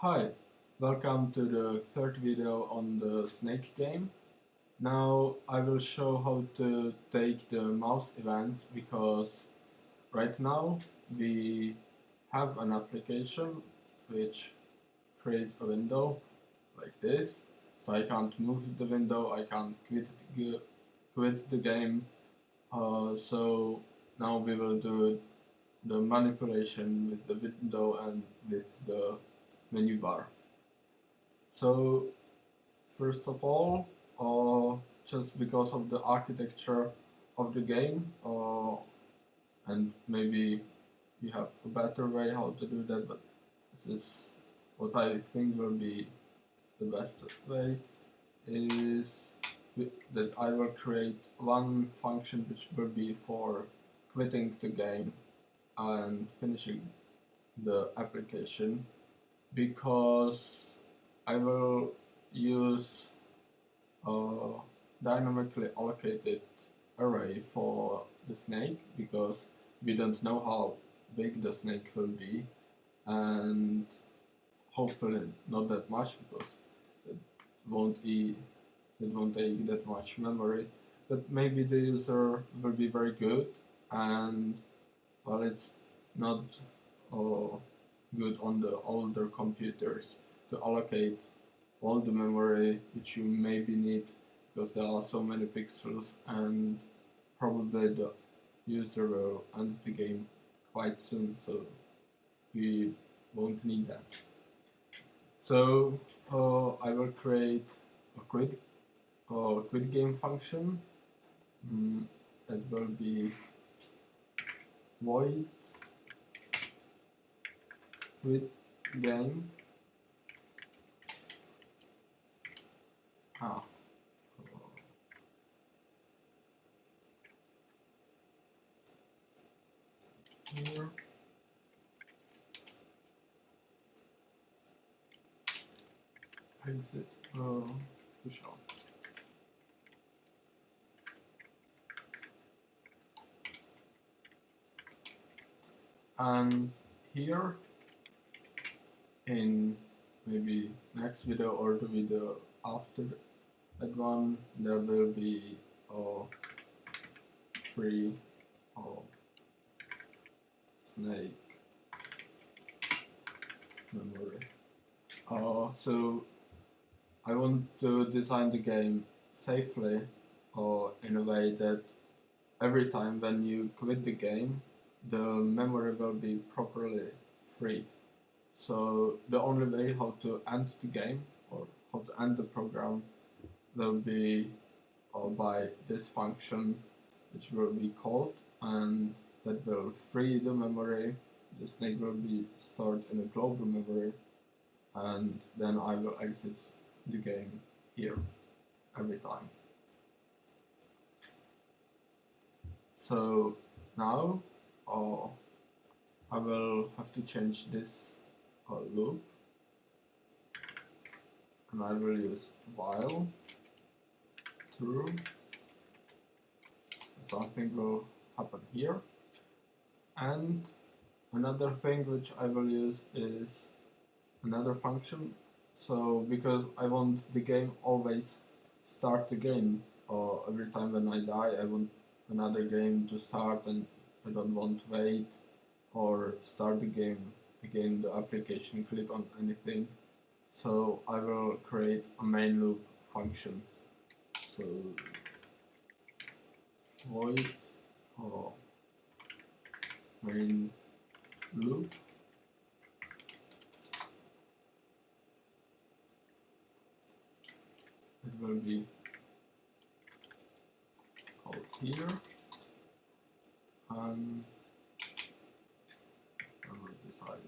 Hi, welcome to the third video on the snake game. Now I will show how to take the mouse events because right now we have an application which creates a window like this. So I can't move the window, I can't quit the game. So now we will do the manipulation with the window and with the menu bar. So first of all, just because of the architecture of the game, and maybe you have a better way how to do that, but this is what I think will be the best way, is that I will create one function which will be for quitting the game and finishing the application, because I will use a dynamically allocated array for the snake, because we don't know how big the snake will be, and hopefully not that much, because it won't take that much memory. But maybe the user will be very good, and well, it's not good on the older computers to allocate all the memory which you maybe need, because there are so many pixels, and probably the user will end the game quite soon, so we won't need that. So I will create a QuitGame function. It will be void QuitGame. Here. ExitToShell. And here, in maybe next video or the video after that one, there will be free snake memory. So I want to design the game safely, or in a way that every time when you quit the game, the memory will be properly freed. So the only way how to end the game, or how to end the program, will be by this function, which will be called, and that will free the memory. The snake will be stored in a global memory, and then I will exit the game here every time. So now I will have to change this loop, and I will use while true. Something will happen here, and another thing which I will use is another function. So because I want the game always start again, or every time when I die I want another game to start, and I don't want to wait or start the game again, the application, click on anything. So I will create a MainLoop function. So void MainLoop. It will be called here, and I will decide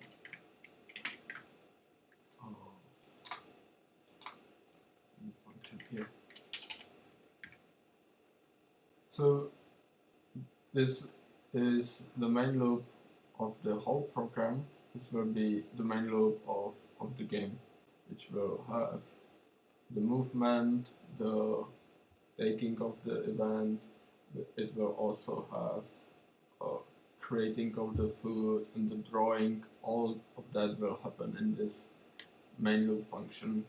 function here. So this is the main loop of the whole program. This will be the main loop of the game, which will have the movement, the taking of the event. It will also have creating of the food and the drawing. All of that will happen in this MainLoop function.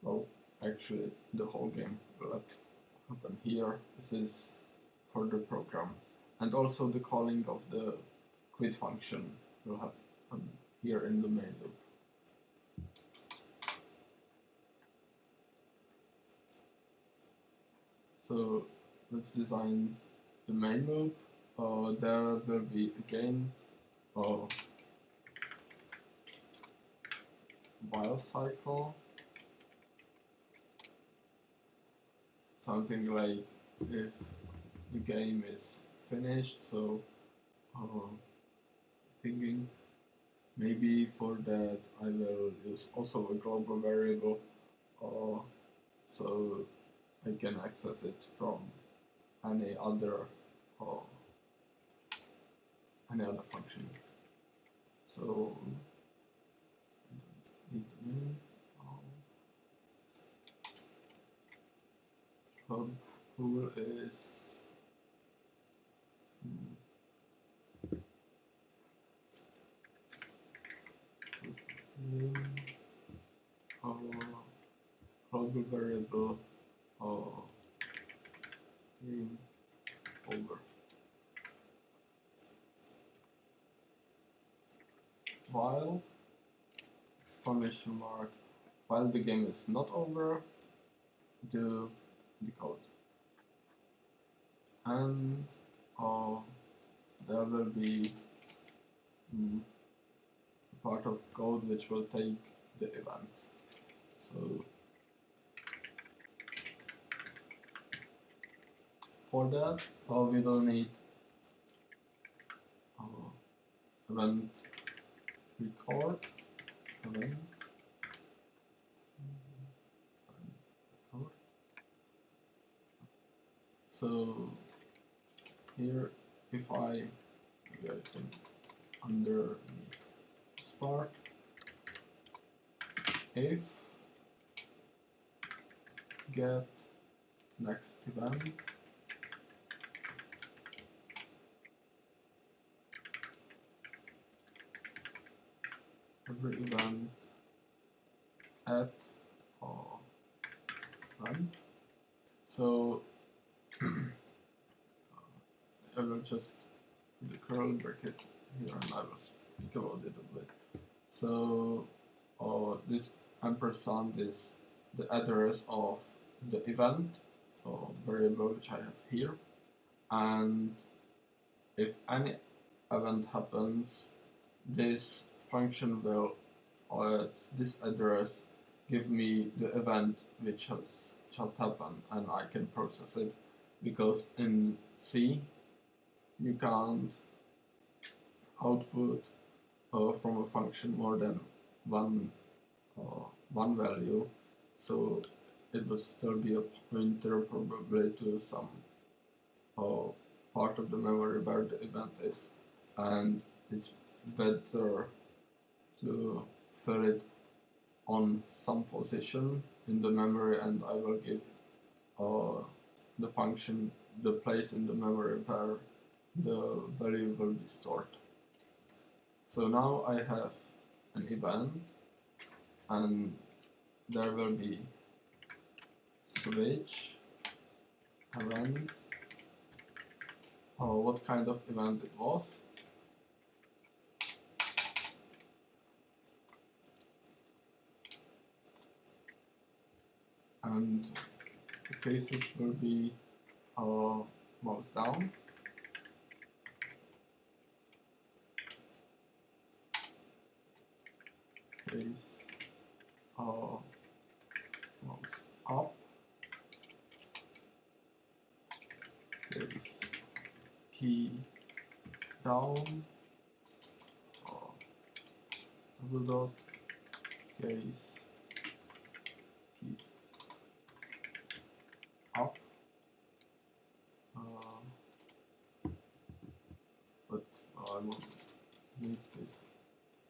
Well, actually, the whole game will happen here. This is for the program, and also the calling of the quit function will happen here in the MainLoop. So let's design the MainLoop. There will be again a while cycle, something like if the game is finished. So thinking maybe for that I will use also a global variable, so I can access it from any other function. So hub pool is global variable game over. While exclamation mark, while the game is not over, do the code. And there will be a part of code which will take the events. So for that, we will need event record, event record. So here, if I think underneath start, if get next event, every event at event. So I will just put the curly brackets here and I will speak about it a bit. So this ampersand is the address of the event variable which I have here, and if any event happens, this function will at this address give me the event which has just happened, and I can process it, because in C you can't output from a function more than one value, so it will still be a pointer probably to some part of the memory where the event is, and it's better to fill it on some position in the memory, and I will give the function the place in the memory where the value will be stored. So now I have an event, and there will be switch event, what kind of event it was, and the cases will be mouse down, case mouse up, case key down, double dot, case key up, but I won't need this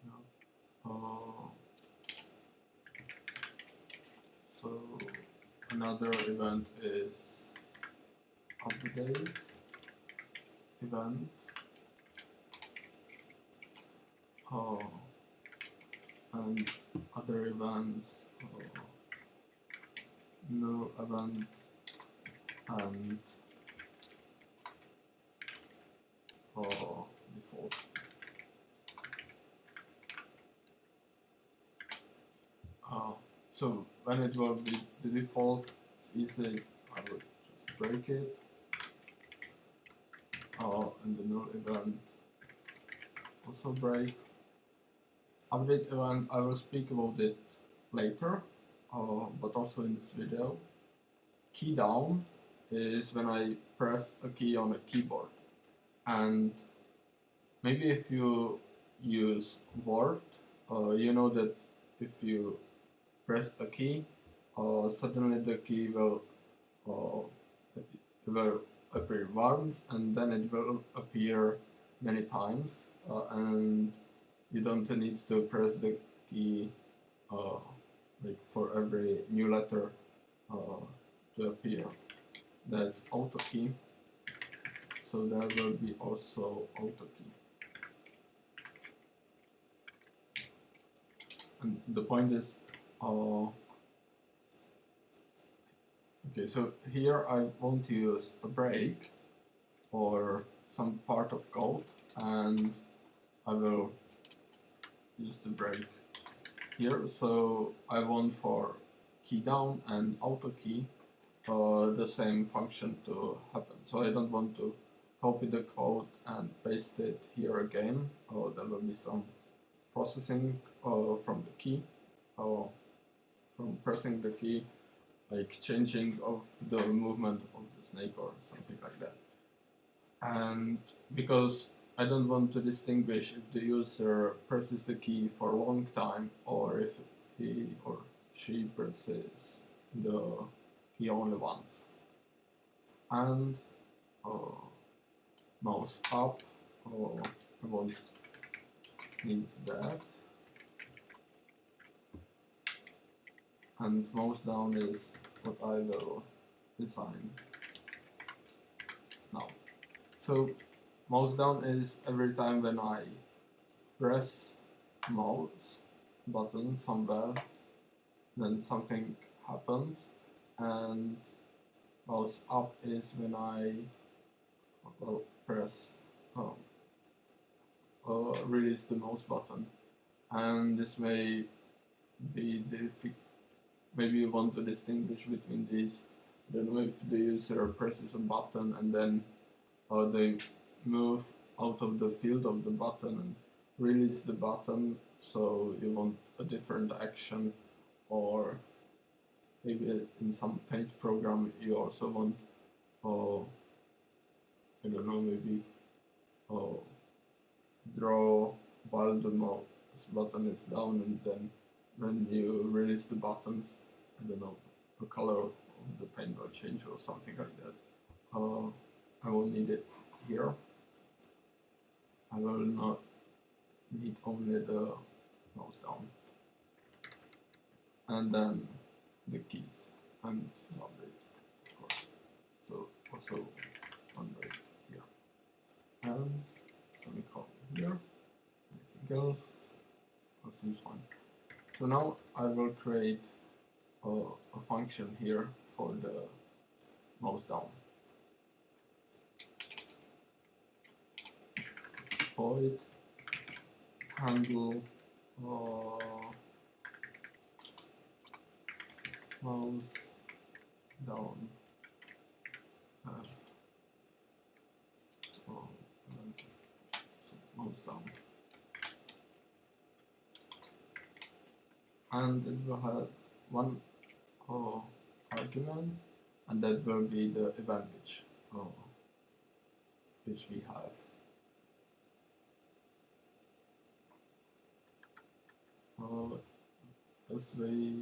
now. So another event is update event, and other events, null event, and default. So when it will be the default, it's easy. I will just break it. And the null event also break. Update event, I will speak about it later, but also in this video. Key down is when I press a key on a keyboard. And maybe if you use Word, you know that if you press a key, suddenly the key will appear once, and then it will appear many times, and you don't need to press the key like for every new letter to appear. That's auto key. So there will be also auto key. And the point is, okay, so here I want to use a break or some part of code, and I will use the break here. So I want for key down and auto key the same function to happen. So I don't want to copy the code and paste it here again. There will be some processing from the key, from pressing the key, like changing of the movement of the snake or something like that. And because I don't want to distinguish if the user presses the key for a long time or if he or she presses the key only once. And mouse up, I won't need that. And mouse down is what I will design now. So mouse down is every time when I press mouse button somewhere, then something happens, and mouse up is when I press release the mouse button, and this may be maybe you want to distinguish between these. I don't know if the user presses a button and then they move out of the field of the button and release the button, so you want a different action, or maybe in some Paint program you also want, I don't know, maybe draw while the mouse button is down, and then when you release the buttons, I don't know, the color of the paint will change or something like that. I will need it here. I will not need only the mouse down. And then the keys and the update, of course. So also one break here. And semicolon here. Anything else? That seems fine. So now I will create a function here for the mouse down. Void handle mouse down mouse down, and it will have one argument, and that will be the event which we have. First way,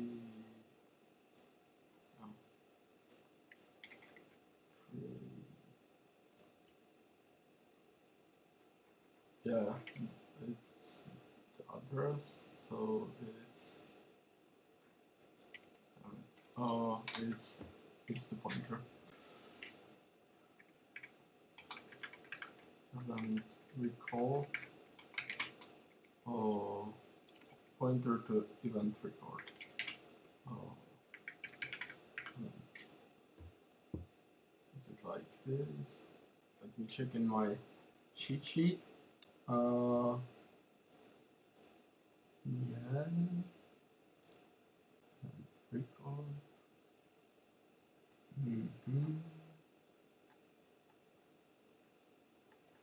yeah, it's the address, so it's the pointer. And then recall pointer to event record. Is it like this? Let me check in my cheat sheet. Yeah. Record.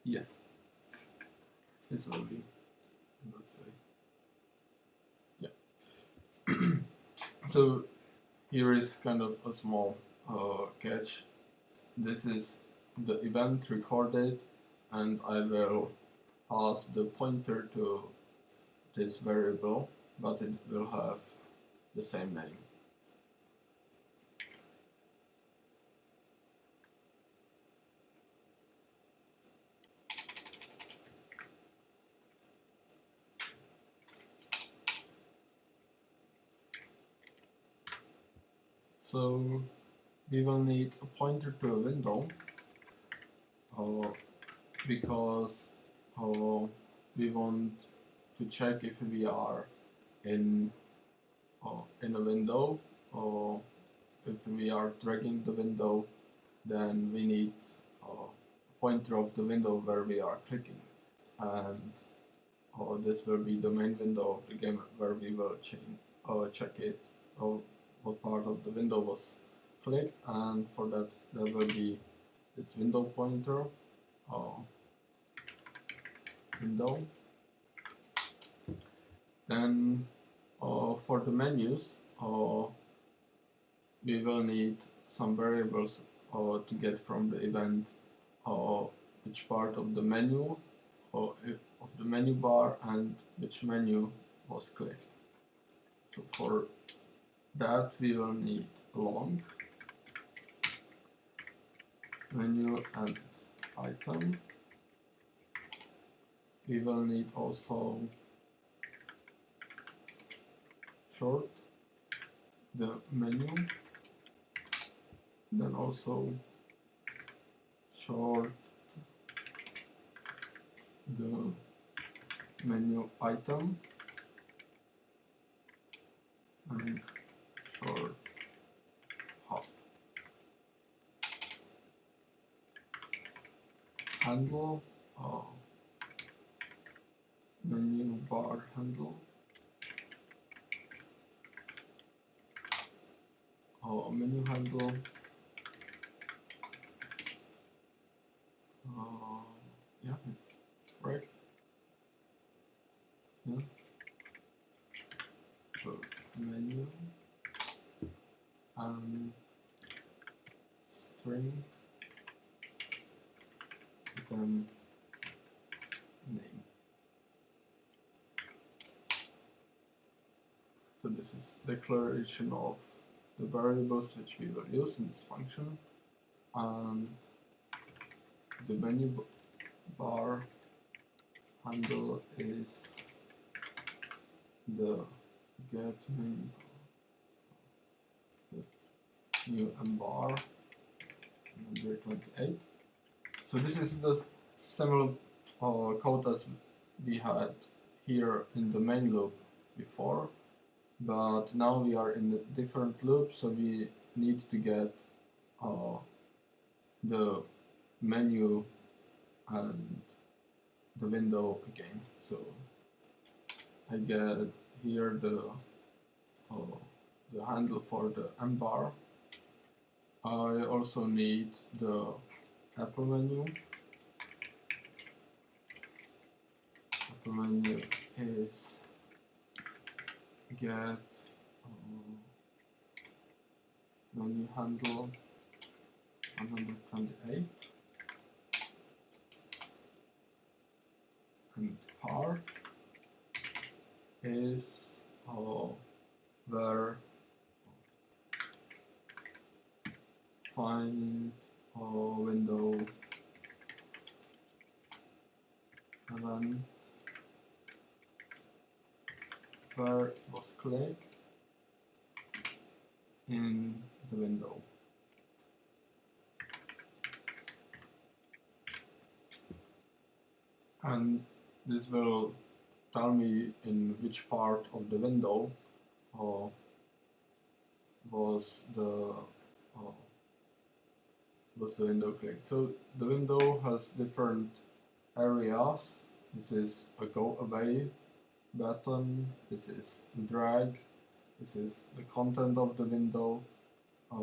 Yes. This will be this way. Yeah. So here is kind of a small catch. This is the event recorded, and I will pass the pointer to this variable, but it will have the same name. So we will need a pointer to a window because we want to check if we are in a window, or if we are dragging the window, then we need a pointer of the window where we are clicking, and this will be the main window of the game where we will check it, what part of the window was clicked, and for that there will be this window pointer, window. Then for the menus, we will need some variables to get from the event which part of the menu of the menu bar and which menu was clicked. So for that we will need long menu and item. We will need also short the menu, then also short the menu item, and short hop. Handle menu bar handle, menu handle, yeah, it's correct. Yeah. So menu and string item name. So this is declaration of the variables which we will use in this function, and the menu bar handle is the GetMenuItemText number 28. So this is the similar code as we had here in the main loop before, but now we are in a different loop, so we need to get the menu and the window again. So I get here the handle for the M bar. I also need the appleMenu. appleMenu is get menu handle 128, and part is where find window event where it was clicked in the window. And this will tell me in which part of the window was the window clicked. So the window has different areas. This is a go away button. This is drag. This is the content of the window. I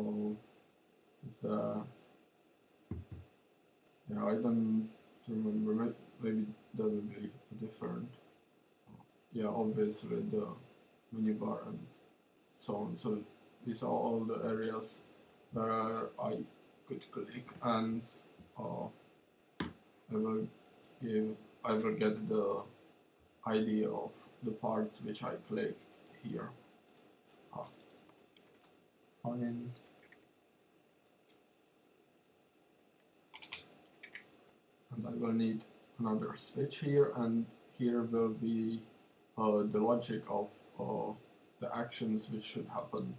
don't remember. Maybe that will be different. Obviously the menu bar and so on. So these are all the areas where I could click, and I will get the ID of the part which I clicked here. Find. And I will need another switch here, and here will be the logic of the actions which should happen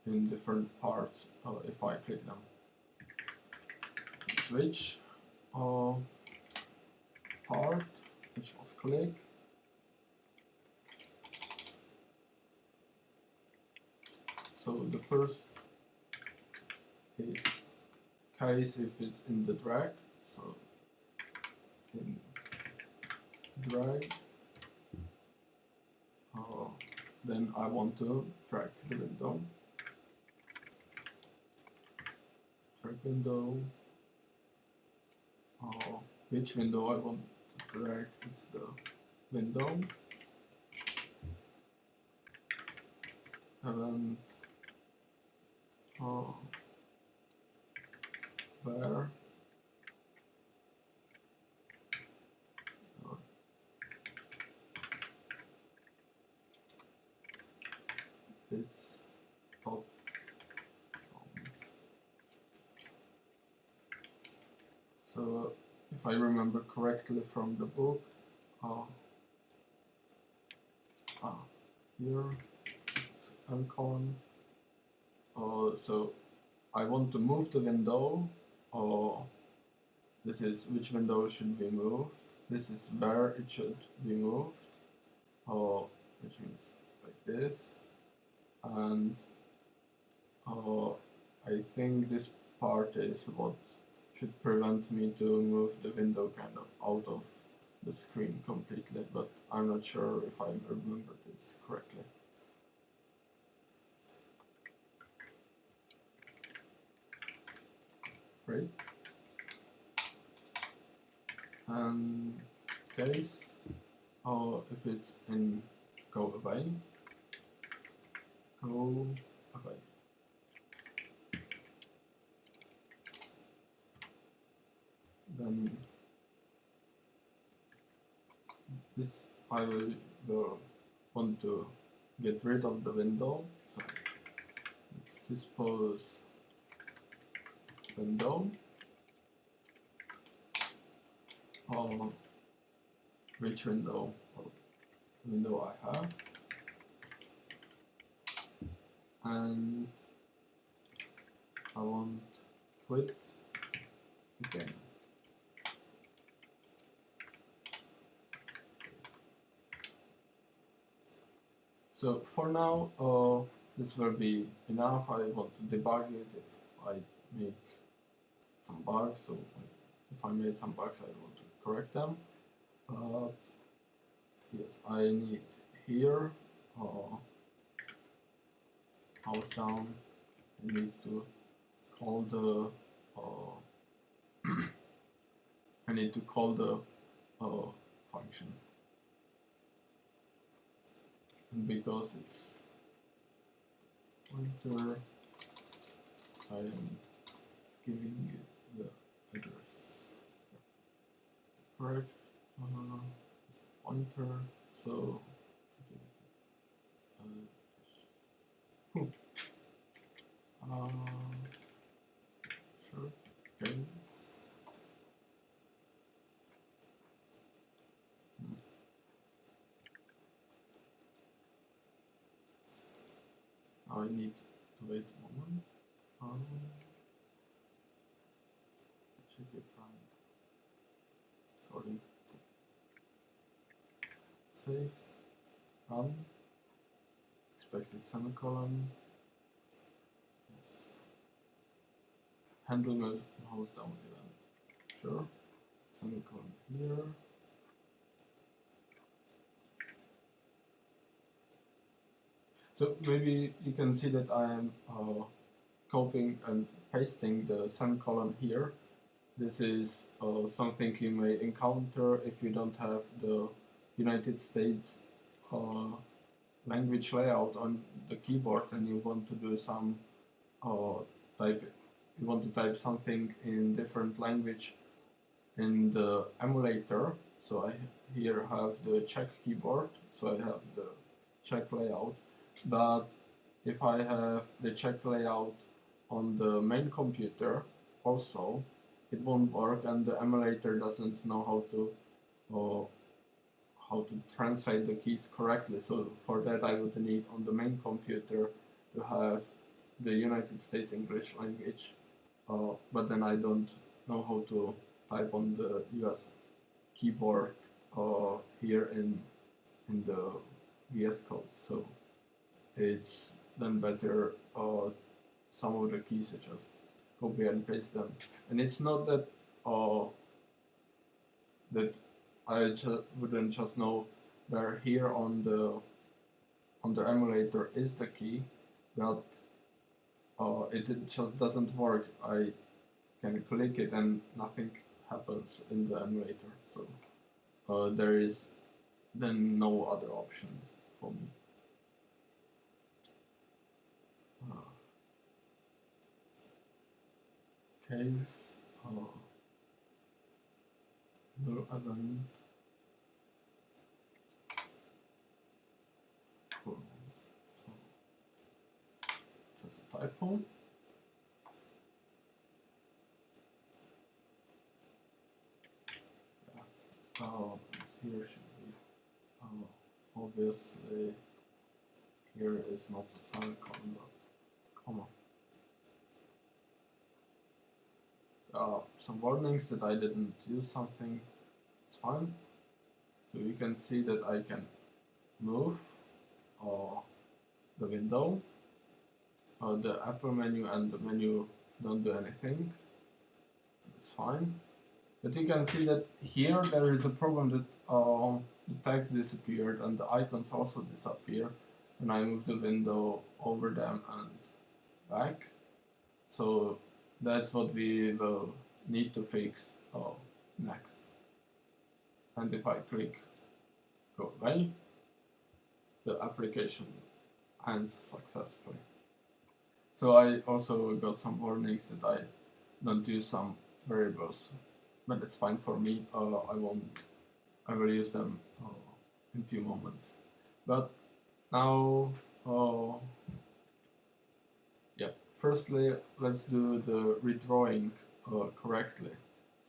in different parts if I click them. Switch part which was click. So the first is case if it's in the drag. So in drag, then I want to drag the window. Drag window. Which window I want to drag? It's the window. And where it's not. So if I remember correctly from the book, here icon. So I want to move the window. This is which window should be moved. This is where it should be moved. Which means like this. And I think this part is what should prevent me to move the window kind of out of the screen completely, but I'm not sure if I remember this correctly. Great. And case, if it's in go away, then this I will want to get rid of the window, so dispose window, which window I have, and I want quit again. So for now, this will be enough. I want to debug it if I make some bugs. So if I made some bugs, I want to correct them. But yes, I need here mouse down. I need to call the function. And because it's pointer, I am giving it the address. Correct? Pointer. So sure. Okay. I need to wait a moment. Check if I'm sorry. space, run, expected semicolon, yes. HandleMouseDown event, sure, semicolon here. So maybe you can see that I am copying and pasting the semicolon here. This is something you may encounter if you don't have the United States language layout on the keyboard and you want to do some you want to type something in different language in the emulator. So I here have the Czech keyboard, so I have the Czech layout. But if I have the Czech layout on the main computer also, it won't work, and the emulator doesn't know how to translate the keys correctly. So for that I would need on the main computer to have the United States English language, but then I don't know how to type on the US keyboard here in the VS Code. So it's then better some of the keys I just copy and paste them. And it's not that that I wouldn't just know where here on the emulator is the key, but it just doesn't work. I can click it and nothing happens in the emulator. So there is then no other option for me. Case no event. Cool. So, just a typo. Yes. Here should be obviously here is not a semicolon but comma. Some warnings that I didn't use something, it's fine. So you can see that I can move the window. The appleMenu and the menu don't do anything. It's fine. But you can see that here there is a problem that the text disappeared and the icons also disappear when I move the window over them and back. So that's what we will need to fix next. And if I click go away, the application ends successfully. So I also got some warnings that I don't use some variables, but it's fine for me. I will use them in a few moments. But now, firstly, let's do the redrawing correctly.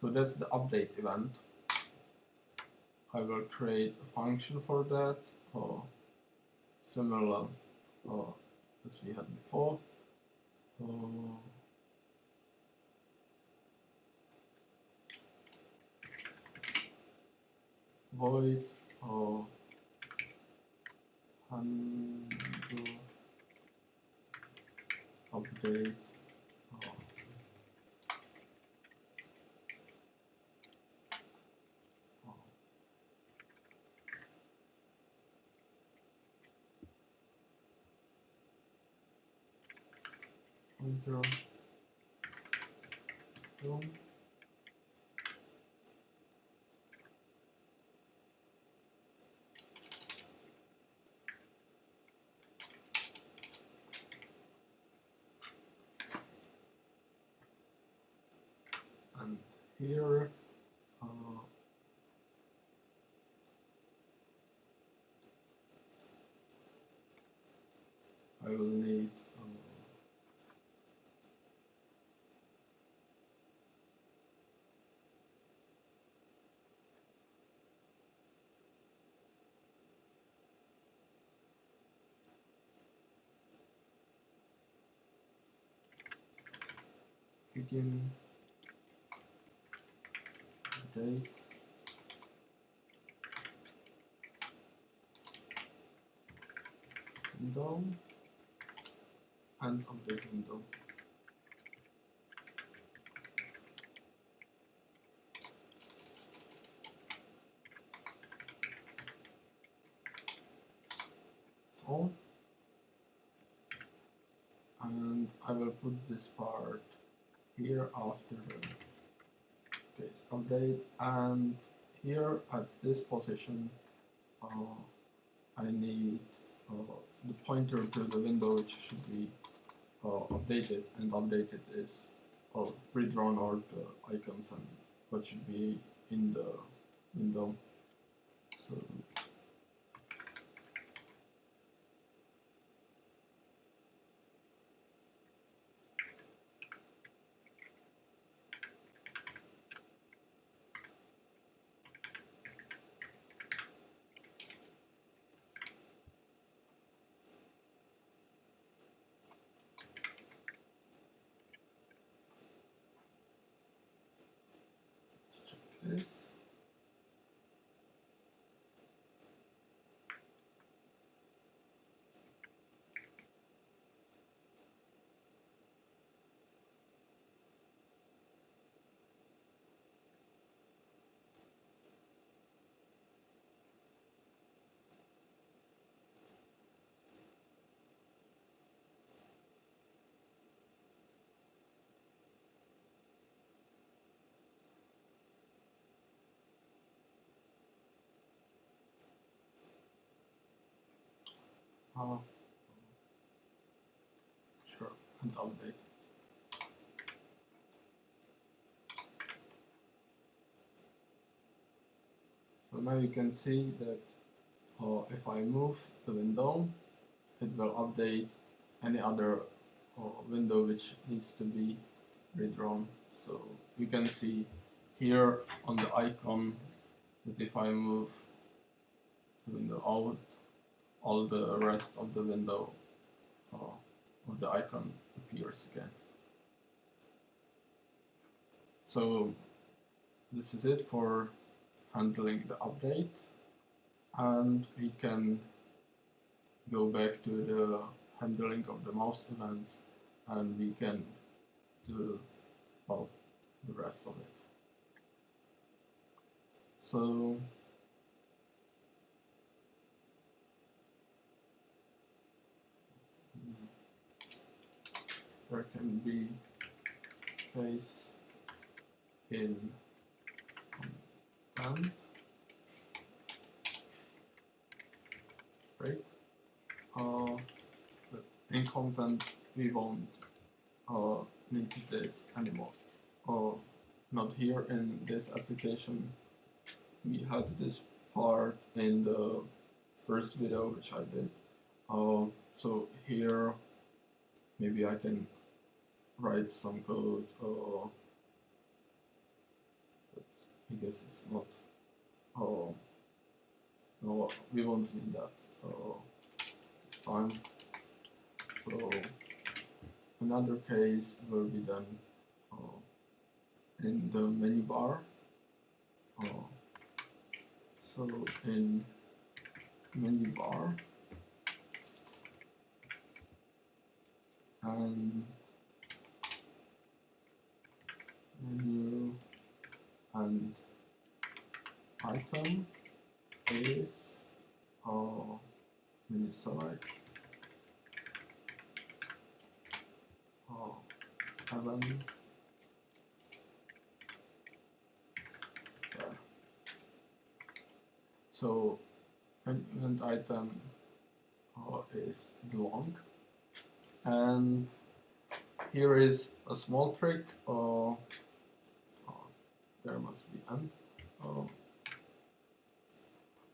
So that's the update event. I will create a function for that, similar as we had before. Void HandleUpdate pointer and here I will need begin date window and update window. So, and I will put this part here after the case update, and here at this position I need the pointer to the window which should be updated, and updated is redrawn all the icons and what should be in the window. So let's check this. Sure, and update. So now you can see that if I move the window, it will update any other window which needs to be redrawn. So you can see here on the icon that if I move the window out, all the rest of the window of the icon appears again. So this is it for handling the update, and we can go back to the handling of the mouse events, and we can do the rest of it. So there can be space in content break, but in content we won't need this anymore. Not here in this application. We had this part in the first video which I did. So here maybe I can write some code, but I guess it's not. No, we won't need that this time. So another case will be done in the menu bar. So in menu bar and menu and item is menu select 11 there. So an event item is belong, and here is a small trick. There must be end.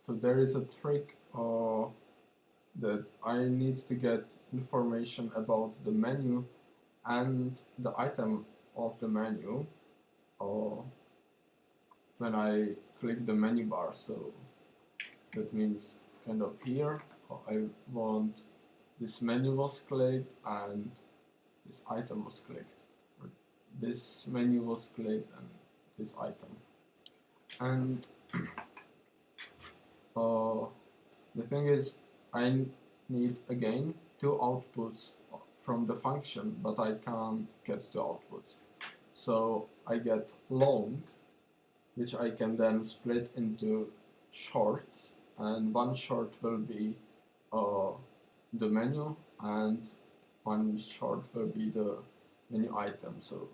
So there is a trick that I need to get information about the menu and the item of the menu when I click the menu bar. So that means kind of here I want this menu was clicked and this item was clicked, or this menu was clicked and this item. And the thing is, need again two outputs from the function, but I can't get two outputs. So I get long, which I can then split into shorts, and one short will be the menu, and one short will be the menu item. So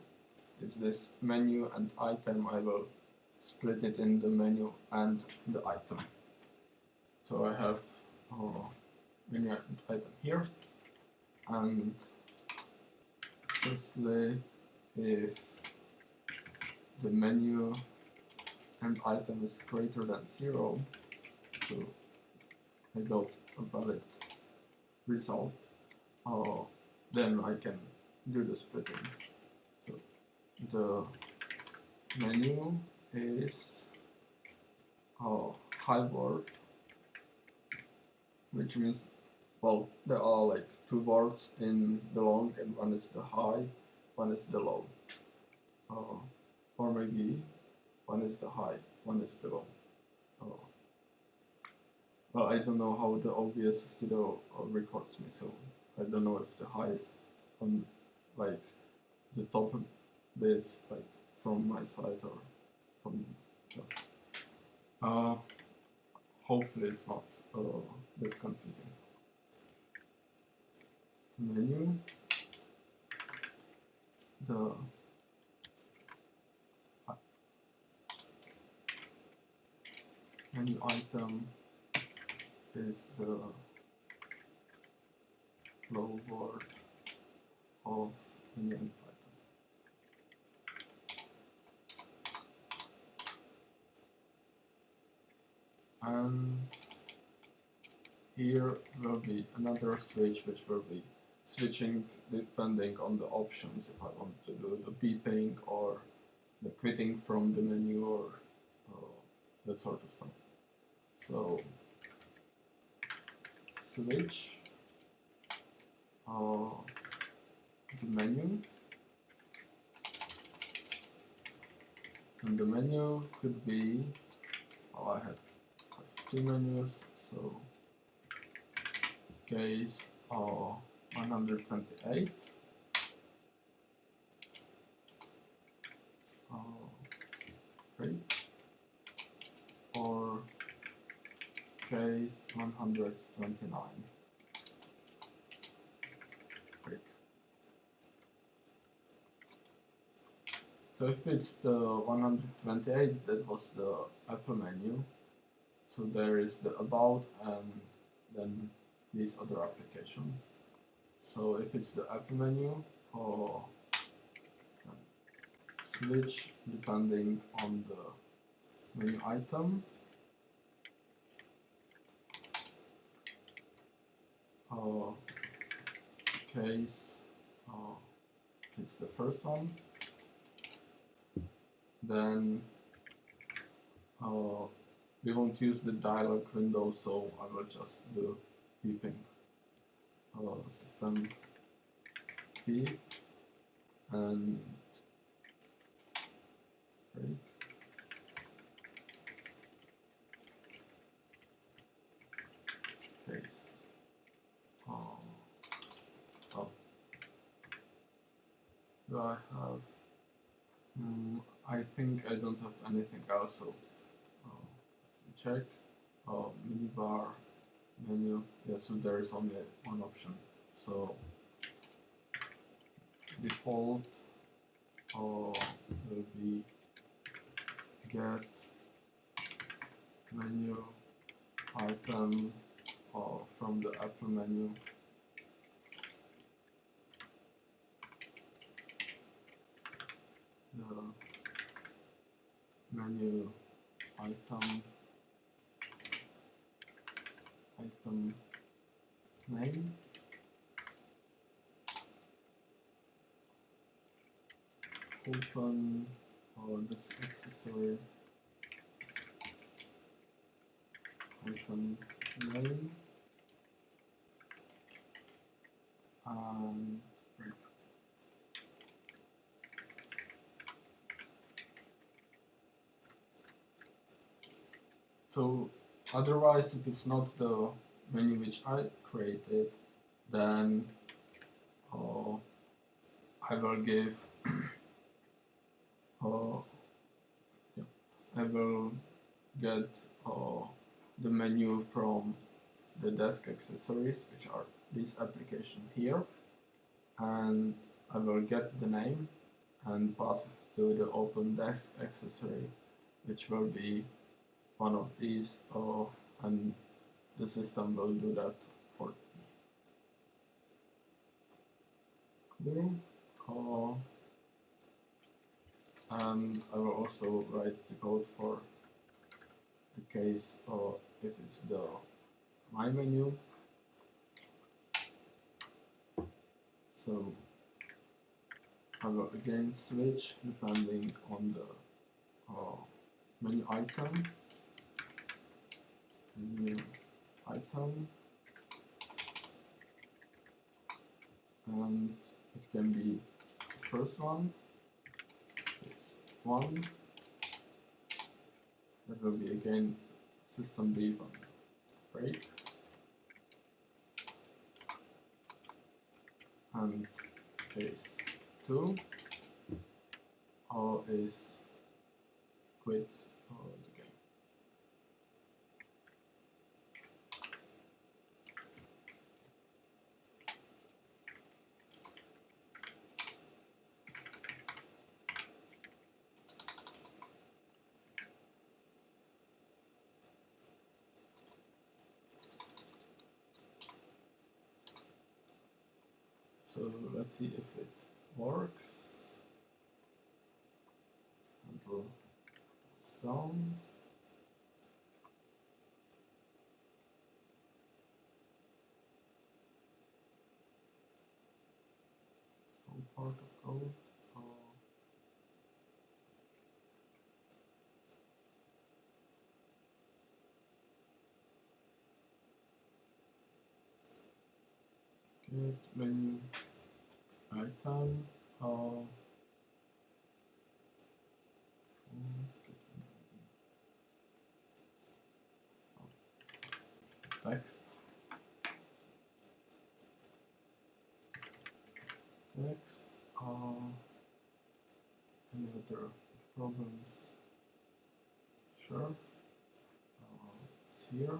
it's this menu and item. I will split it in the menu and the item. So I have menu and item here, and firstly, if the menu and item is greater than 0, so I got a valid result, then I can do the splitting. So the menu is high word, which means, well, there are like two words in the long, and one is the high, one is the low. Or maybe one is the high, one is the low. Well, I don't know how the OBS studio records me, so I don't know if the high is on like the top bits, like from my side or from just. Hopefully it's not that confusing. The menu, the menu item is the low word of menu item. And here will be another switch, which will be switching depending on the options, if I want to do the beeping or the quitting from the menu or that sort of stuff. So switch the menu, and the menu could be, I have two menus, so case 128, right, or case 129. Break. So if it's the 128, that was the appleMenu. So there is the about and then these other applications. So if it's the appleMenu, switch depending on the menu item. Case it's the first one. Then we won't use the dialog window, so I will just do beeping. System beep and break. Case. Do I have? I think I don't have anything else, so check. MenuBar, menu. Yeah, so there is only one option. So default will be get menu item from the appleMenu. The menu item name, open this accessory item name, and break. So otherwise, if it's not the menu which I created, then I will give yeah, I will get the menu from the desk accessories, which are this application here, and I will get the name and pass it to the OpenDeskAcc accessory, which will be one of these, and the system will do that for me. Cool. And I will also write the code for the case if it's the my menu. So I will again switch depending on the menu item. Menu item, and it can be the first one. It's 1. That will be again SysBeep and break. And case 2 is quit the game. So let's see if it works. HandleMouseDown. Some part of code. GetMenuItem. Text. Any other problems? Sure. It's here.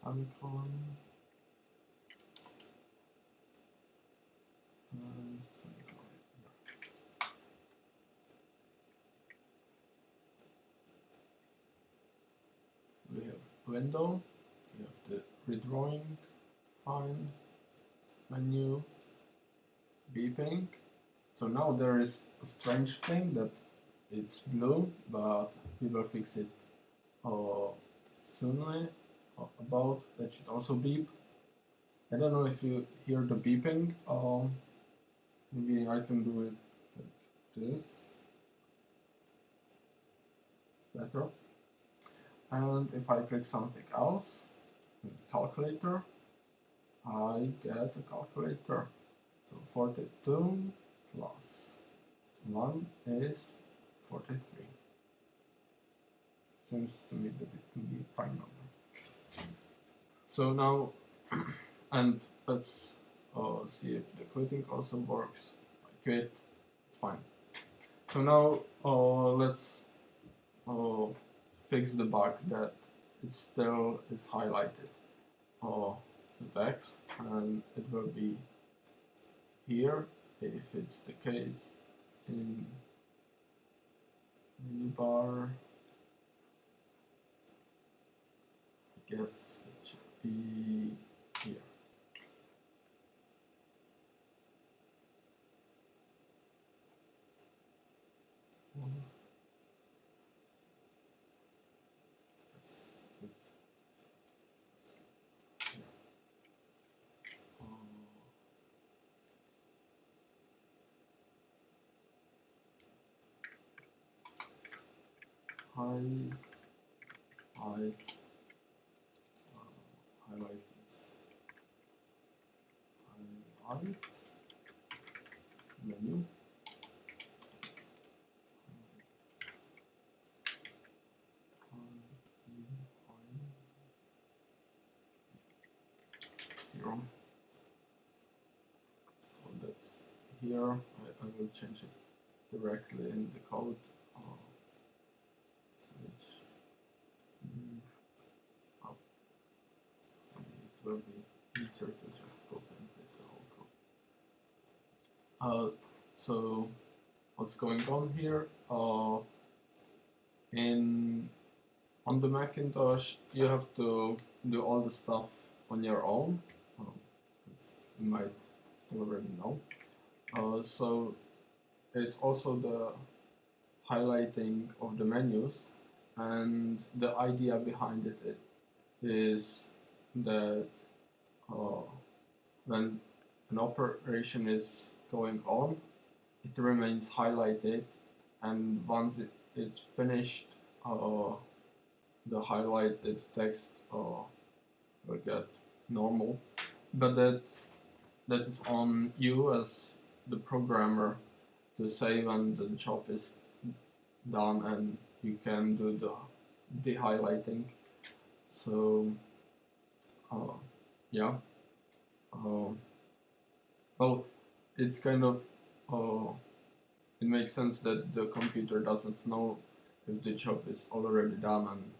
Semicolon. And semicolon. We have window. We have the redrawing. Fine. Menu. Beeping. So now there is a strange thing that it's blue, but we will fix it soonly. About that should also beep. I don't know if you hear the beeping. Maybe I can do it like this. Better. And if I click something else, calculator, I get a calculator. So 42 plus 1 is 43. Seems to me that it could be a prime number. So now, and let's see if the quitting also works. I quit, it's fine. So now let's fix the bug that it still is highlighted. The text, and it will be here if it's the case in MenuBar. I guess it should be here. Highlight menu. 0. So that's here. I will change it directly in the code. It will be easier to just copy and paste the whole code. So what's going on here? On the Macintosh, you have to do all the stuff on your own. As you might already know. So it's also the highlighting of the menus, and the idea behind it is that when an operation is going on, it remains highlighted, and once it's finished, the highlighted text will get normal. But that is on you as the programmer to say when the job is done and you can do the highlighting. So yeah, well, it's kind of it makes sense that the computer doesn't know if the job is already done and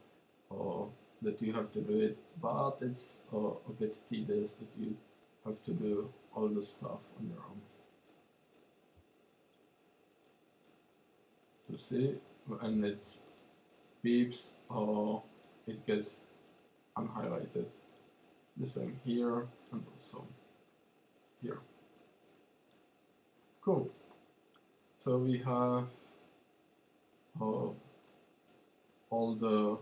that you have to do it, but it's a bit tedious that you have to do all the stuff on your own. So see, when it beeps, it gets unhighlighted. The same here and also here. Cool. So we have all the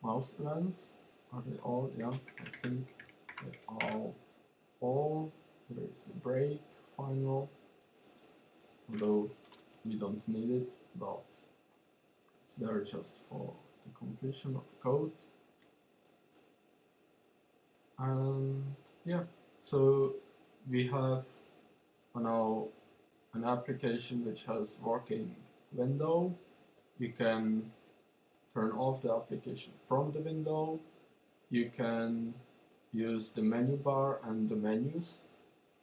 mouse events. Are they all? Yeah, I think they are all. There is the break, final, although we don't need it, but it's there just for the completion of the code. And yeah, so we have now an application which has working window. You can turn off the application from the window. You can use the menu bar and the menus.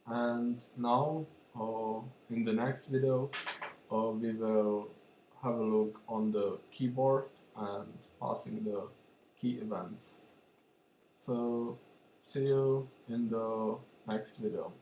And now, in the next video, we will have a look on the keyboard and passing the key events. So see you in the next video.